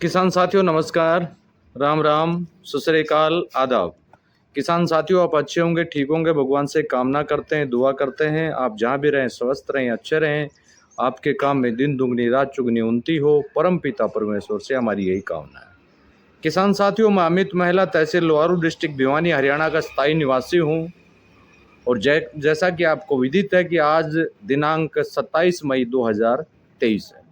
किसान साथियों नमस्कार, राम राम, सत श्री अकाल, आदाब। किसान साथियों आप अच्छे होंगे, ठीक होंगे, भगवान से कामना करते हैं, दुआ करते हैं आप जहाँ भी रहें स्वस्थ रहें, अच्छे रहें, आपके काम में दिन दुगनी रात चुगनी उन्नति हो, परम पिता परमेश्वर से हमारी यही कामना है। किसान साथियों मैं अमित महिला तहसील लोहारू डिस्ट्रिक्ट भिवानी हरियाणा का स्थायी निवासी हूँ और जैसा कि आपको विदित है कि आज दिनांक 27 मई 2023 है।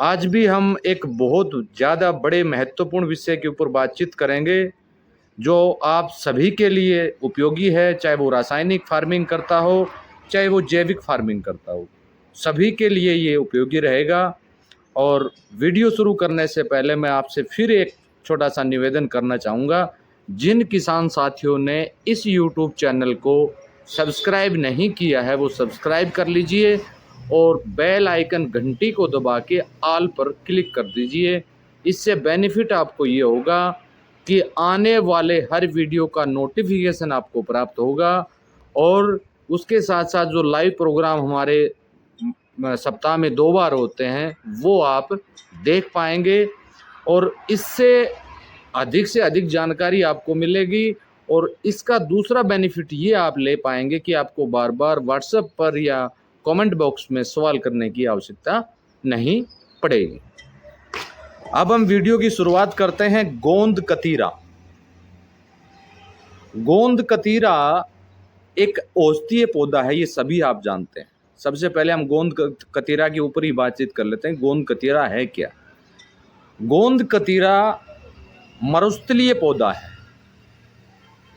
आज भी हम एक बहुत ज़्यादा बड़े महत्वपूर्ण विषय के ऊपर बातचीत करेंगे जो आप सभी के लिए उपयोगी है, चाहे वो रासायनिक फार्मिंग करता हो, चाहे वो जैविक फार्मिंग करता हो, सभी के लिए ये उपयोगी रहेगा। और वीडियो शुरू करने से पहले मैं आपसे फिर एक छोटा सा निवेदन करना चाहूँगा। जिन किसान साथियों ने इस YouTube चैनल को सब्सक्राइब नहीं किया है वो सब्सक्राइब कर लीजिए और बेल आइकन घंटी को दबा के ऑल पर क्लिक कर दीजिए। इससे बेनिफिट आपको ये होगा कि आने वाले हर वीडियो का नोटिफिकेशन आपको प्राप्त होगा और उसके साथ साथ जो लाइव प्रोग्राम हमारे सप्ताह में 2 बार होते हैं वो आप देख पाएंगे और इससे से अधिक जानकारी आपको मिलेगी। और इसका दूसरा बेनिफिट ये आप ले पाएंगे कि आपको बार बार व्हाट्सएप पर या कमेंट बॉक्स में सवाल करने की आवश्यकता नहीं पड़ेगी। अब हम वीडियो की शुरुआत करते हैं। गोंद कतीरा। गोंद कतीरा एक औषधीय पौधा है, ये सभी आप जानते हैं। सबसे पहले हम गोंद कतीरा के ऊपर ही बातचीत कर लेते हैं। गोंद कतीरा है क्या? गोंद कतीरा मरुस्थलीय पौधा है।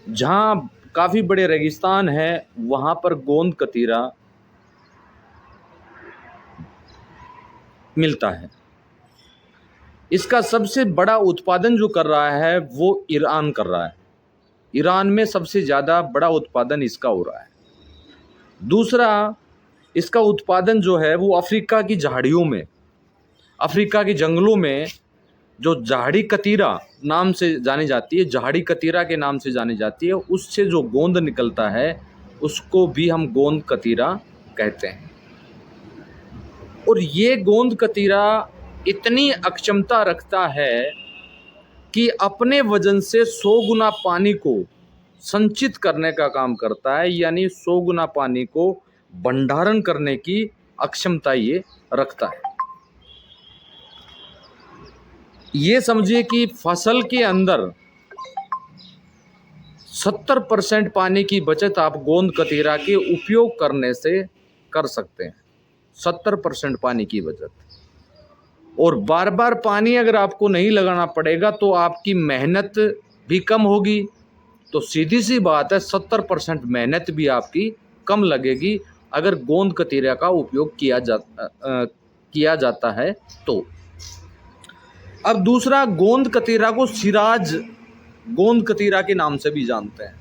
जहाँ काफ़ी बड़े रेगिस्तान है वहाँ पर गोंद कतीरा मिलता है। इसका सबसे बड़ा उत्पादन जो कर रहा है वो ईरान कर रहा है। ईरान में सबसे ज़्यादा बड़ा उत्पादन इसका हो रहा है। दूसरा, इसका उत्पादन जो है वो अफ्रीका की झाड़ियों में, अफ्रीका के जंगलों में जो झाड़ी कतीरा नाम से जानी जाती है, झाड़ी कतीरा के नाम से जानी जाती है, उससे जो गोंद निकलता है उसको भी हम गोंद कतीरा कहते हैं। और ये गोंद कतीरा इतनी अक्षमता रखता है कि अपने वजन से 100 गुना पानी को संचित करने का काम करता है, यानी 100 गुना पानी को भंडारण करने की अक्षमता ये रखता है। ये समझिए कि फसल के अंदर 70% पानी की बचत आप गोंद कतीरा के उपयोग करने से कर सकते हैं। 70% पानी की बचत। और बार बार पानी अगर आपको नहीं लगाना पड़ेगा तो आपकी मेहनत भी कम होगी। तो सीधी सी बात है 70% मेहनत भी आपकी कम लगेगी अगर गोंद कतीरा का उपयोग किया जाता है तो। अब दूसरा, गोंद कतीरा को सिराज गोंद कतीरा के नाम से भी जानते हैं।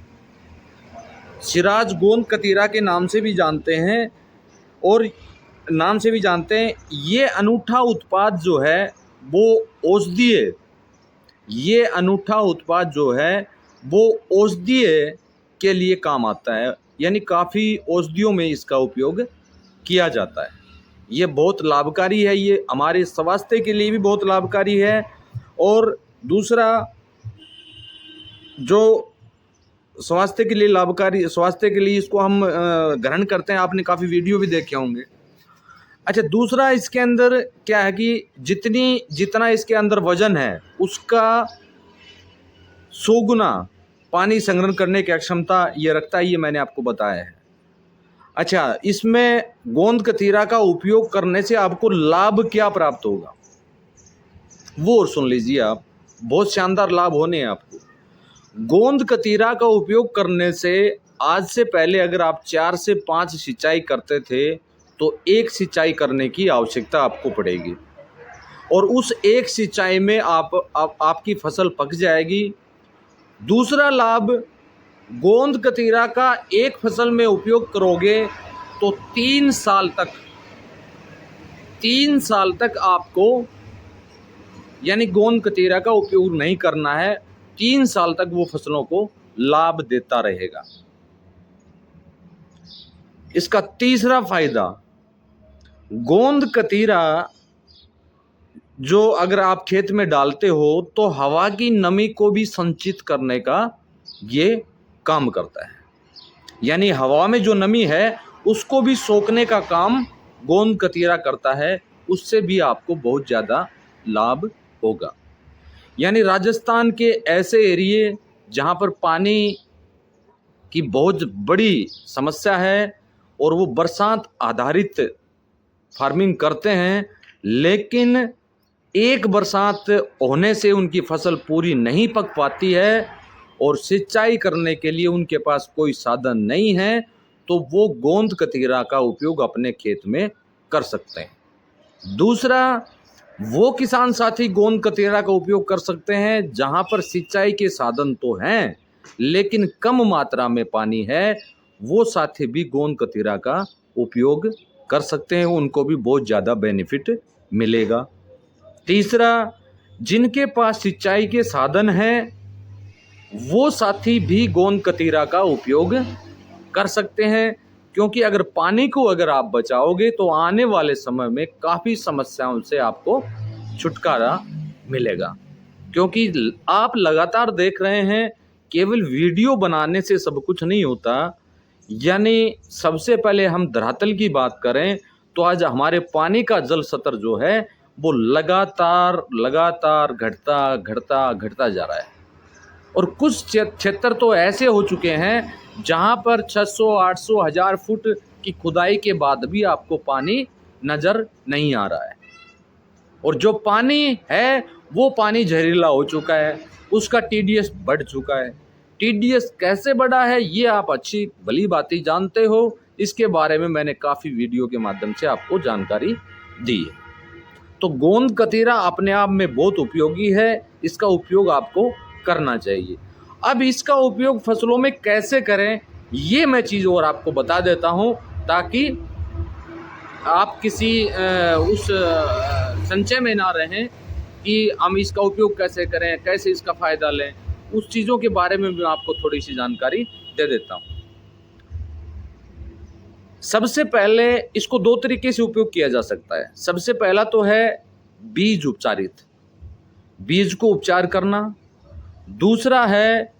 सिराज गोंद कतीरा के नाम से भी जानते हैं और नाम से भी जानते हैं। ये अनूठा उत्पाद जो है वो औषधीय, ये अनूठा उत्पाद जो है वो औषधीय के लिए काम आता है, यानी काफ़ी औषधियों में इसका उपयोग किया जाता है। ये बहुत लाभकारी है, ये हमारे स्वास्थ्य के लिए भी बहुत लाभकारी है। और दूसरा, जो स्वास्थ्य के लिए लाभकारी, स्वास्थ्य के लिए इसको हम ग्रहण करते हैं, आपने काफ़ी वीडियो भी देखे होंगे। अच्छा, दूसरा इसके अंदर क्या है कि जितना इसके अंदर वजन है उसका 100 गुना पानी संग्रहण करने की क्षमता ये रखता है, ये मैंने आपको बताया है। अच्छा, इसमें गोंद कतीरा का उपयोग करने से आपको लाभ क्या प्राप्त होगा वो और सुन लीजिए आप, बहुत शानदार लाभ होने हैं आपको। गोंद कतीरा का उपयोग करने से आज से पहले अगर आप 4 से 5 सिंचाई करते थे तो 1 सिंचाई करने की आवश्यकता आपको पड़ेगी और उस 1 सिंचाई में आपकी फसल पक जाएगी। दूसरा लाभ, गोंद कतीरा का एक फसल में उपयोग करोगे तो 3 साल तक आपको, यानी गोंद कतीरा का उपयोग नहीं करना है, 3 साल तक वो फसलों को लाभ देता रहेगा। इसका तीसरा फायदा, गोंद कतीरा जो अगर आप खेत में डालते हो तो हवा की नमी को भी संचित करने का ये काम करता है। यानी हवा में जो नमी है उसको भी सोखने का काम गोंद कतीरा करता है, उससे भी आपको बहुत ज़्यादा लाभ होगा। यानी राजस्थान के ऐसे एरिए जहाँ पर पानी की बहुत बड़ी समस्या है और वो बरसात आधारित फार्मिंग करते हैं, लेकिन एक बरसात होने से उनकी फसल पूरी नहीं पक पाती है और सिंचाई करने के लिए उनके पास कोई साधन नहीं है, तो वो गोंद कतीरा का उपयोग अपने खेत में कर सकते हैं। दूसरा, वो किसान साथी गोंद कतीरा का उपयोग कर सकते हैं जहाँ पर सिंचाई के साधन तो हैं लेकिन कम मात्रा में पानी है, वो साथी भी गोंद कतीरा का उपयोग कर सकते हैं, उनको भी बहुत ज़्यादा बेनिफिट मिलेगा। तीसरा, जिनके पास सिंचाई के साधन हैं वो साथी भी गोंद कतीरा का उपयोग कर सकते हैं, क्योंकि अगर पानी को अगर आप बचाओगे तो आने वाले समय में काफ़ी समस्याओं से आपको छुटकारा मिलेगा। क्योंकि आप लगातार देख रहे हैं केवल वीडियो बनाने से सब कुछ नहीं होता। यानी सबसे पहले हम धरातल की बात करें तो आज हमारे पानी का जल स्तर जो है वो लगातार घटता जा रहा है और कुछ क्षेत्र तो ऐसे हो चुके हैं जहां पर 600, 800, 1000 फुट की खुदाई के बाद भी आपको पानी नज़र नहीं आ रहा है और जो पानी है वो पानी जहरीला हो चुका है, उसका टीडीएस बढ़ चुका है। टीडीएस कैसे बढ़ा है ये आप अच्छी भली बातें जानते हो, इसके बारे में मैंने काफ़ी वीडियो के माध्यम से आपको जानकारी दी है। तो गोंद कतीरा अपने आप में बहुत उपयोगी है, इसका उपयोग आपको करना चाहिए। अब इसका उपयोग फसलों में कैसे करें ये मैं चीज़ और आपको बता देता हूँ, ताकि आप किसी उस संचय में ना रहें कि हम इसका उपयोग कैसे करें, कैसे इसका फ़ायदा लें। उस चीज़ों के बारे में मैं आपको थोड़ी सी जानकारी दे देता हूँ। सबसे पहले इसको दो तरीके से उपयोग किया जा सकता है। सबसे पहला तो है बीज उपचारित, बीज को उपचार करना। दूसरा है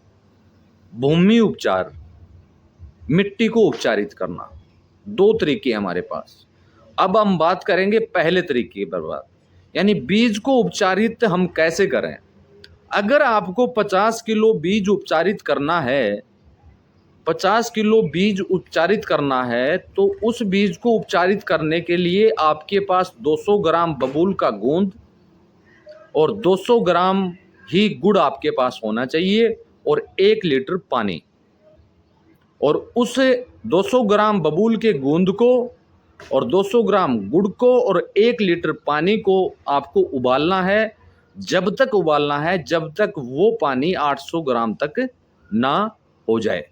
भूमि उपचार, मिट्टी को उपचारित करना। दो तरीके हमारे पास। अब हम बात करेंगे पहले तरीके पर बात, यानी बीज को उपचारित हम कैसे करें। अगर आपको 50 किलो बीज उपचारित करना है, 50 किलो बीज उपचारित करना है, तो उस बीज को उपचारित करने के लिए आपके पास 200 ग्राम बबूल का गोंद और 200 ग्राम ही गुड़ आपके पास होना चाहिए और 1 लीटर पानी। और उस 200 ग्राम बबूल के गोंद को और 200 ग्राम गुड़ को और 1 लीटर पानी को आपको उबालना है। जब तक उबालना है जब तक वो पानी 800 ग्राम तक ना हो जाए।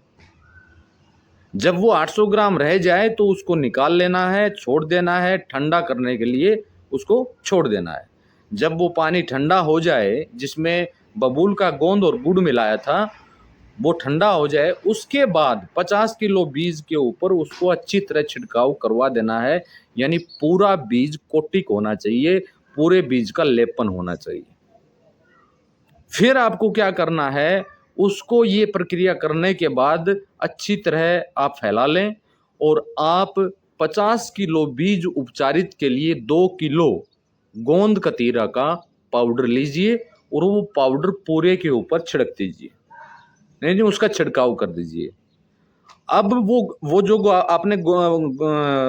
जब वो 800 ग्राम रह जाए तो उसको निकाल लेना है, छोड़ देना है, ठंडा करने के लिए उसको छोड़ देना है। जब वो पानी ठंडा हो जाए, जिसमें बबूल का गोंद और गुड़ मिलाया था, वो ठंडा हो जाए, उसके बाद 50 किलो बीज के ऊपर उसको अच्छी तरह छिड़काव करवा देना है। यानी पूरा बीज कोटिक होना चाहिए, पूरे बीज का लेपन होना चाहिए। फिर आपको क्या करना है, उसको ये प्रक्रिया करने के बाद अच्छी तरह आप फैला लें और आप 50 किलो बीज उपचारित के लिए 2 किलो गोंद कतीरा का पाउडर लीजिए और वो पाउडर पूरे के ऊपर छिड़क दीजिए। नहीं, उसका छिड़काव कर दीजिए। अब वो जो आपने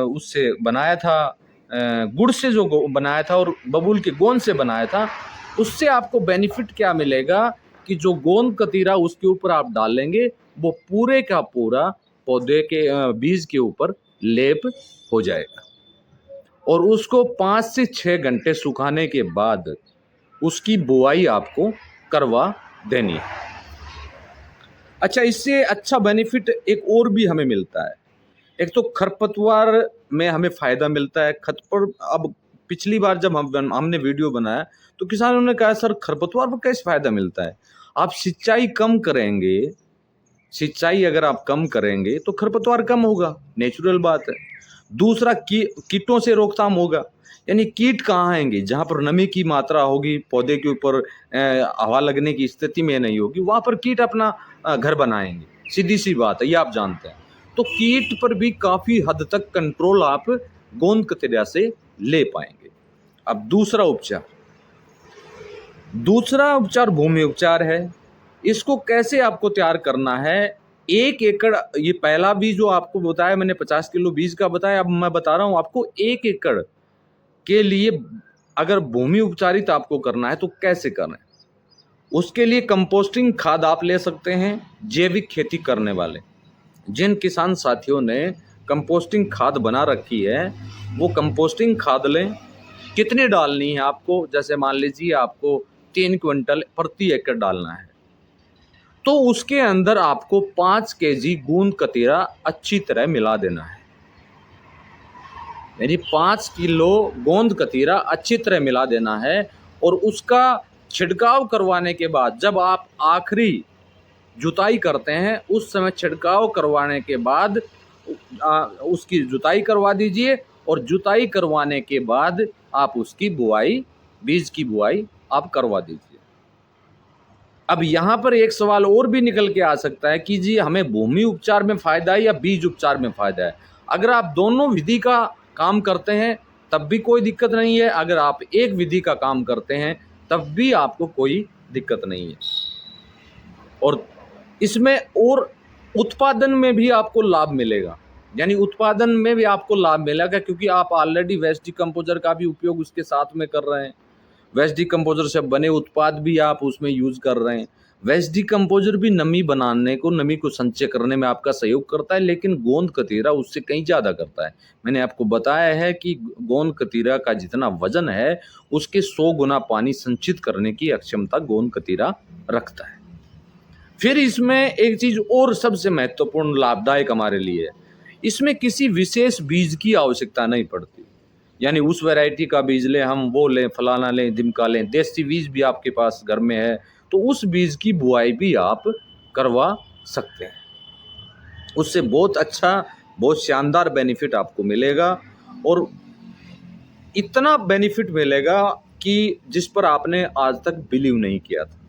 उससे बनाया था, गुड़ से जो बनाया था और बबूल के गोंद से बनाया था, उससे आपको बेनिफिट क्या मिलेगा कि जो गोंद कतीरा उसके ऊपर आप डालेंगे वो पूरे का पूरा पौधे के बीज के ऊपर लेप हो जाएगा और उसको 5 से 6 घंटे सुखाने के बाद उसकी बुआई आपको करवा देनी है। अच्छा, इससे अच्छा बेनिफिट एक और भी हमें मिलता है। एक तो खरपतवार में हमें फ़ायदा मिलता है। अब पिछली बार जब हमने वीडियो बनाया तो किसानों ने कहा सर खरपतवार पर कैसे फ़ायदा मिलता है। आप सिंचाई कम करेंगे, सिंचाई अगर आप कम करेंगे तो खरपतवार कम होगा, नेचुरल बात है। दूसरा कीटों से रोकथाम होगा, यानी कीट कहाँ आएंगे, जहाँ पर नमी की मात्रा होगी, पौधे के ऊपर हवा लगने की स्थिति में नहीं होगी, वहाँ पर कीट अपना घर बनाएंगे, सीधी सी बात है, ये आप जानते हैं। तो कीट पर भी काफ़ी हद तक कंट्रोल आप गोंद कतरिया से ले पाएंगे। अब दूसरा उपचार भूमि उपचार है। इसको कैसे आपको तैयार करना है, 1 एकड़, ये पहला बीज जो आपको बताया मैंने 50 किलो बीज का बताया, अब मैं बता रहा हूँ आपको 1 एकड़ के लिए अगर भूमि उपचारित आपको करना है तो कैसे करें। उसके लिए कंपोस्टिंग खाद आप ले सकते हैं, जैविक खेती करने वाले जिन किसान साथियों ने कंपोस्टिंग खाद बना रखी है वो कंपोस्टिंग खाद लें। कितनी डालनी है आपको, जैसे मान लीजिए आपको 3 क्विंटल प्रति एकड़ डालना है, तो उसके अंदर आपको 5 केजी गोंद कतीरा अच्छी तरह मिला देना है। यानी 5 किलो गोंद कतीरा अच्छी तरह मिला देना है, और उसका छिड़काव करवाने के बाद जब आप आखिरी जुताई करते हैं उस समय छिड़काव करवाने के बाद उसकी जुताई करवा दीजिए, और जुताई करवाने के बाद आप उसकी बुआई, बीज की बुआई आप करवा दीजिए। अब यहाँ पर एक सवाल और भी निकल के आ सकता है कि जी हमें भूमि उपचार में फ़ायदा है या बीज उपचार में फ़ायदा है। अगर आप दोनों विधि का काम करते हैं तब भी कोई दिक्कत नहीं है, अगर आप एक विधि का काम करते हैं तब भी आपको कोई दिक्कत नहीं है। और इसमें और उत्पादन में भी आपको लाभ मिलेगा, यानी उत्पादन में भी आपको लाभ मिलेगा, क्योंकि आप ऑलरेडी वेस्ट डिकम्पोजर का भी उपयोग उसके साथ में कर रहे हैं। वेस्ट डिकम्पोजर से बने उत्पाद भी आप उसमें यूज़ कर रहे हैं। वेस्ट डिकम्पोजर भी नमी बनाने को, नमी को संचय करने में आपका सहयोग करता है, लेकिन गोंद कतीरा उससे कहीं ज़्यादा करता है। मैंने आपको बताया है कि गोंद कतीरा का जितना वजन है उसके 100 गुना पानी संचित करने की अक्षमता गोंद कतीरा रखता है। फिर इसमें एक चीज़ और सबसे महत्वपूर्ण लाभदायक हमारे लिए है, इसमें किसी विशेष बीज की आवश्यकता नहीं पड़ती। यानी उस वैरायटी का बीज लें, हम वो लें, फलाना लें, ढिमका लें, देसी बीज भी आपके पास घर में है तो उस बीज की बुआई भी आप करवा सकते हैं। उससे बहुत अच्छा, बहुत शानदार बेनिफिट आपको मिलेगा, और इतना बेनिफिट मिलेगा कि जिस पर आपने आज तक बिलीव नहीं किया था।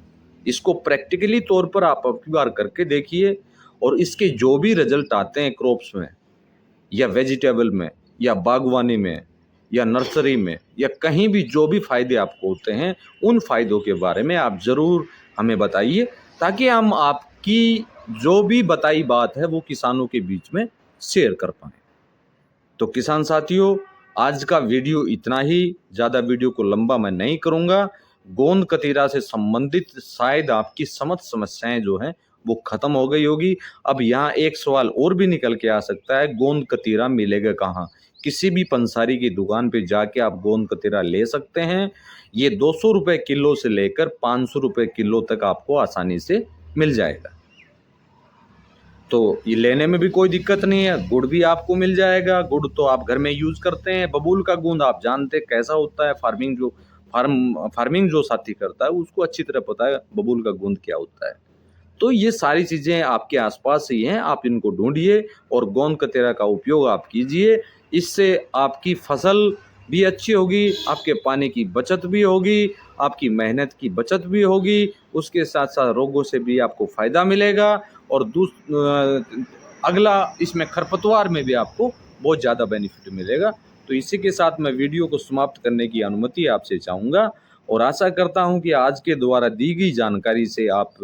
इसको प्रैक्टिकली तौर पर आप अब की बार करके देखिए, और इसके जो भी रिजल्ट आते हैं क्रॉप्स में या वेजिटेबल में या बागवानी में या नर्सरी में या कहीं भी जो भी फ़ायदे आपको होते हैं उन फ़ायदों के बारे में आप ज़रूर हमें बताइए, ताकि हम आपकी जो भी बताई बात है वो किसानों के बीच में शेयर कर पाएँ। तो किसान साथियों, आज का वीडियो इतना ही, ज़्यादा वीडियो को लंबा मैं नहीं करूँगा। गोंद कतीरा से संबंधित शायद आपकी समस्याएं जो हैं वो खत्म हो गई होगी। अब यहाँ एक सवाल और भी निकल के आ सकता है, गोंद कतीरा मिलेगा कहाँ? किसी भी पंसारी की दुकान पे जाके आप गोंद कतीरा ले सकते हैं। ये 200 रुपये किलो से लेकर 500 रुपये किलो तक आपको आसानी से मिल जाएगा। तो ये लेने में भी कोई दिक्कत नहीं है। गुड़ भी आपको मिल जाएगा, गुड़ तो आप घर में यूज़ करते हैं। बबूल का गोंद आप जानते हैं कैसा होता है, फार्मिंग जो साथी करता है उसको अच्छी तरह पता है बबूल का गोंद क्या होता है। तो ये सारी चीज़ें आपके आसपास ही हैं, आप इनको ढूंढिए और गोंद कतीरा का उपयोग आप कीजिए। इससे आपकी फसल भी अच्छी होगी, आपके पानी की बचत भी होगी, आपकी मेहनत की बचत भी होगी, उसके साथ साथ रोगों से भी आपको फ़ायदा मिलेगा, और अगला इसमें खरपतवार में भी आपको बहुत ज़्यादा बेनिफिट मिलेगा। तो इसी के साथ मैं वीडियो को समाप्त करने की अनुमति आपसे चाहूँगा, और आशा करता हूँ कि आज के द्वारा दी गई जानकारी से आप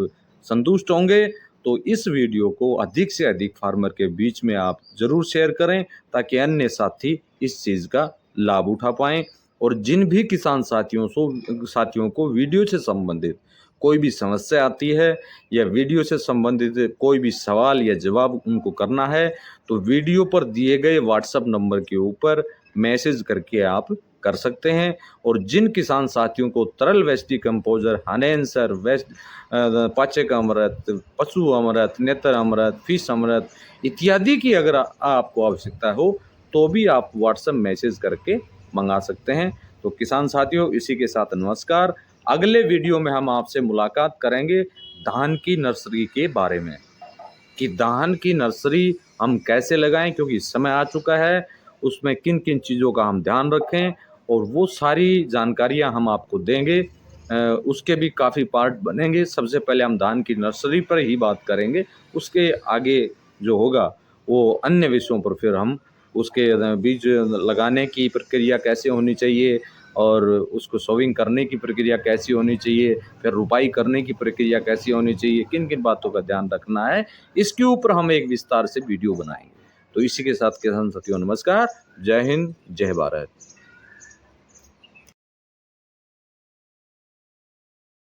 संतुष्ट होंगे। तो इस वीडियो को अधिक से अधिक फार्मर के बीच में आप ज़रूर शेयर करें, ताकि अन्य साथी इस चीज़ का लाभ उठा पाएँ। और जिन भी किसान साथियों को वीडियो से संबंधित कोई भी समस्या आती है या वीडियो से संबंधित कोई भी सवाल या जवाब उनको करना है, तो वीडियो पर दिए गए व्हाट्सएप नंबर के ऊपर मैसेज करके आप कर सकते हैं। और जिन किसान साथियों को तरल वेस्ट डिकम्पोजर, हानेंसर, पाचक अमृत, पशु अमृत, नेत्र अमृत, फिश अमृत इत्यादि की अगर आपको आवश्यकता हो तो भी आप व्हाट्सएप मैसेज करके मंगा सकते हैं। तो किसान साथियों, इसी के साथ नमस्कार। अगले वीडियो में हम आपसे मुलाकात करेंगे धान की नर्सरी के बारे में, कि धान की नर्सरी हम कैसे लगाएं, क्योंकि समय आ चुका है उसमें किन किन चीज़ों का हम ध्यान रखें, और वो सारी जानकारियाँ हम आपको देंगे। उसके भी काफ़ी पार्ट बनेंगे। सबसे पहले हम धान की नर्सरी पर ही बात करेंगे, उसके आगे जो होगा वो अन्य विषयों पर फिर हम उसके बीज लगाने की प्रक्रिया कैसे होनी चाहिए, और उसको सोविंग करने की प्रक्रिया कैसी होनी चाहिए, फिर रुपाई करने की प्रक्रिया कैसी होनी चाहिए, किन किन बातों का ध्यान रखना है, इसके ऊपर हम एक विस्तार से वीडियो बनाएंगे। तो इसी के साथ किसान साथियों, नमस्कार, जय हिंद, जय भारत।